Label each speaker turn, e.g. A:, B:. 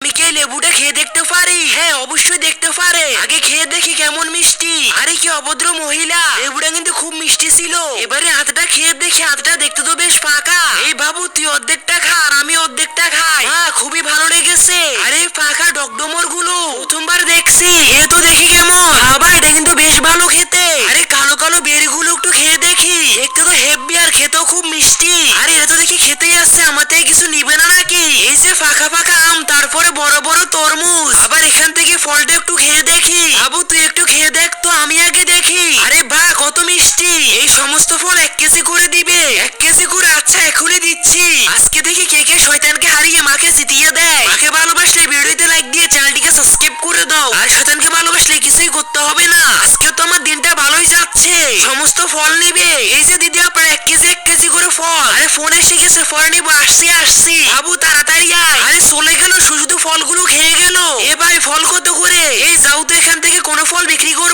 A: আমি কি এই লেবুটা খেয়ে দেখতে পারি? হ্যাঁ, অবশ্যই দেখতে পারে। আগে খেয়ে দেখি কেমন মিষ্টি। আরে কি অভদ্র মহিলা, লেবুটা কিন্তু খুব মিষ্টি ছিল। এবারে হাতটা খেয়ে দেখি, হাতটা দেখতে তো বেশ ফাঁকা। এই বাবু, তুই অর্ধেকটা খা আর আমি অর্ধেকটা খাই। খুবই ভালো লেগেছে। আরে ফাঁকা ডগডমর গুলো প্রথমবার দেখছি। এ তো দেখি কেমন। আবার এটা কিন্তু বেশ ভালো খেতে। আরে কালো কালো বেরি গুলো একটু খেয়ে দেখি। দেখতে তো হেভি আর খেতেও খুব মিষ্টি। আরে এটা তো দেখি খেতেই আসছে, আমার থেকে কিছু নিবে না নাকি? এই যে ফাঁকা ফাঁকা আম, তারপরে বড় বড় তরমুজ। আবার এখান থেকে ফলটা একটু খেয়ে দেখি। বাবু তুই একটু খেয়ে দেখ তো, আমি আগে দেখি। আরে বাহ, কত মিষ্টি। এই সমস্ত ফল 1 কেজি করে দিবে? 1 কেজি করে? আচ্ছা, এখনই দিচ্ছি। আজকে দেখি কে কে শয়তানকে হারিয়ে মাকে জিতিয়ে দেয়। মাকে ভালোবাসলে ভিডিওতে লাইক দিয়ে চ্যানেলটিকে সাবস্ক্রাইব করে দাও। আর শয়তানকে ভালোবাসলে কিছুই করতে হবে না। আজকে তো আমার দিনটা ভালোই যাচ্ছে। সমস্ত ফল নিবে। এই যে দিদি, আপনার 1 কেজি করে ফল। আরে ফোন এসে গেছে, ফল নিব। আসছি। বাবু তাড়াতাড়ি আয়। আরে চলে গেল, শুধু ফলগুলো খেয়ে গেল। এ ভাই, ফল কত করে? এই যাও তো এখান থেকে, কোনো ফল বিক্রি করবে